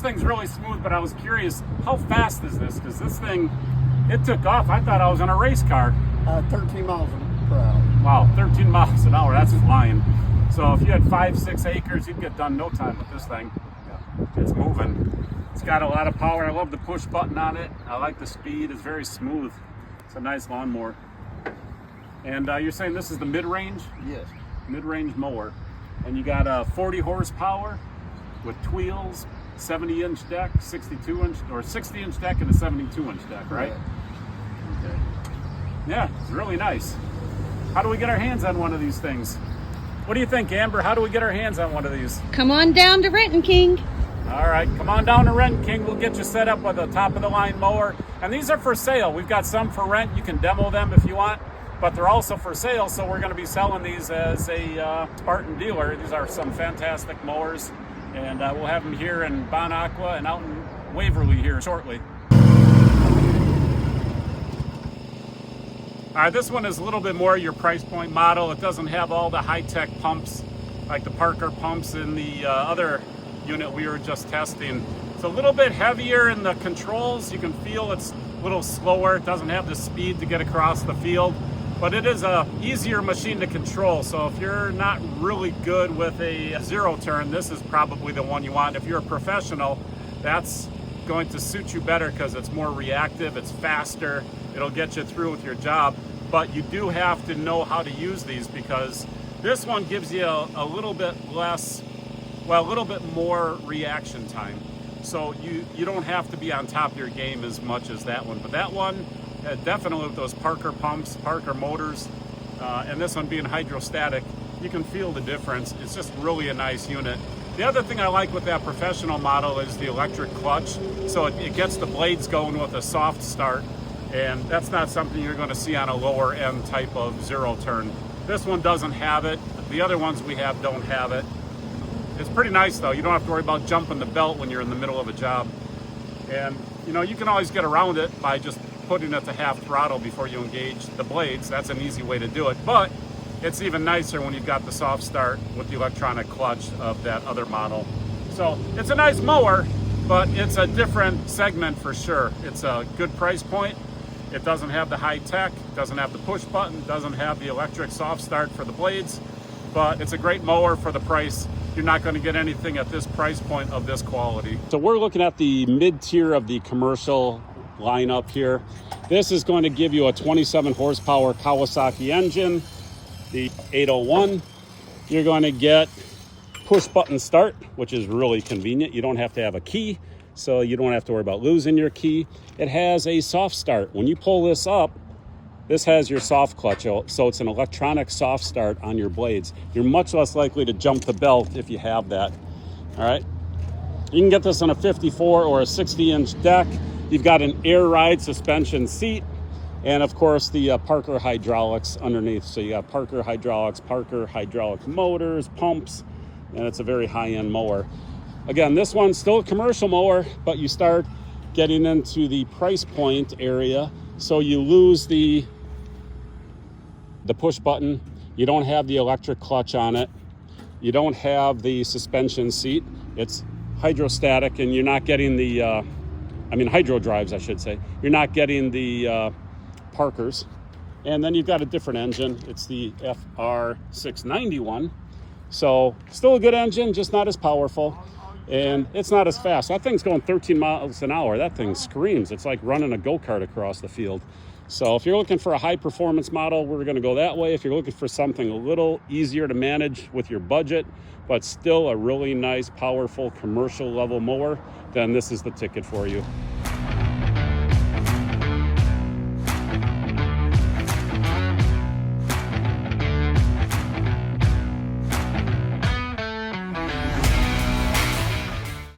thing's really smooth, but I was curious, how fast is this? Because this thing, it took off. I thought I was in a race car. 13 miles per hour. Wow, 13 miles an hour, that's flying. So if you had 5-6 acres, you'd get done no time with this thing. Yeah. It's moving. It's got a lot of power. I love the push button on it. I like the speed. It's very smooth. It's a nice lawnmower. And you're saying this is the mid-range? Yes. Mid-range mower. And you got a 40 horsepower with wheels, 70-inch deck, 62-inch, or 60-inch deck and a 72-inch deck, right? Okay. Yeah, it's really nice. How do we get our hands on one of these things? What do you think, Amber? How do we get our hands on one of these? Come on down to Renton King. All right, come on down to Renton King. We'll get you set up with a top-of-the-line mower. And these are for sale. We've got some for rent. You can demo them if you want, but they're also for sale, so we're going to be selling these as a Spartan dealer. These are some fantastic mowers, and we'll have them here in Bon Aqua and out in Waverly here shortly. All right, this one is a little bit more your price point model. It doesn't have all the high-tech pumps like the Parker pumps in the other unit we were just testing. It's a little bit heavier in the controls. You can feel it's a little slower. It doesn't have the speed to get across the field, but it is a easier machine to control. So if you're not really good with a zero turn, this is probably the one you want. If you're a professional, that's going to suit you better because it's more reactive, it's faster, it'll get you through with your job. But you do have to know how to use these, because this one gives you a little bit less, well, a little bit more reaction time. So you don't have to be on top of your game as much as that one. But that one, definitely with those Parker pumps, Parker motors, and this one being hydrostatic, you can feel the difference. It's just really a nice unit. The other thing I like with that professional model is the electric clutch. So it gets the blades going with a soft start, and that's not something you're going to see on a lower end type of zero turn. This one doesn't have it. The other ones we have don't have it. It's pretty nice though. You don't have to worry about jumping the belt when you're in the middle of a job. And you know, you can always get around it by just putting it to half throttle before you engage the blades. That's an easy way to do it. But it's even nicer when you've got the soft start with the electronic clutch of that other model. So it's a nice mower, but it's a different segment for sure. It's a good price point. It doesn't have the high tech, doesn't have the push button, doesn't have the electric soft start for the blades, but it's a great mower for the price. You're not going to get anything at this price point of this quality. So we're looking at the mid-tier of the commercial lineup here. This is going to give you a 27 horsepower Kawasaki engine, the 801. You're going to get push button start, which is really convenient. You don't have to have a key, so you don't have to worry about losing your key. It has a soft start. When you pull this up, this has your soft clutch, so it's an electronic soft start on your blades. You're much less likely to jump the belt if you have that. All right. You can get this on a 54 or a 60-inch deck. You've got an air ride suspension seat, and of course the Parker hydraulics underneath. So you got Parker hydraulics, Parker hydraulic motors, pumps, and it's a very high-end mower. Again, this one's still a commercial mower, but you start getting into the price point area. So you lose the push button. You don't have the electric clutch on it. You don't have the suspension seat. It's hydrostatic, and you're not getting the, hydro drives, I should say. You're not getting the Parkers. And then you've got a different engine. It's the FR691. So still a good engine, just not as powerful. And it's not as fast. That thing's going 13 miles an hour. That thing screams. It's like running a go-kart across the field. So if you're looking for a high-performance model, we're going to go that way. If you're looking for something a little easier to manage with your budget, but still a really nice, powerful, commercial-level mower, then this is the ticket for you.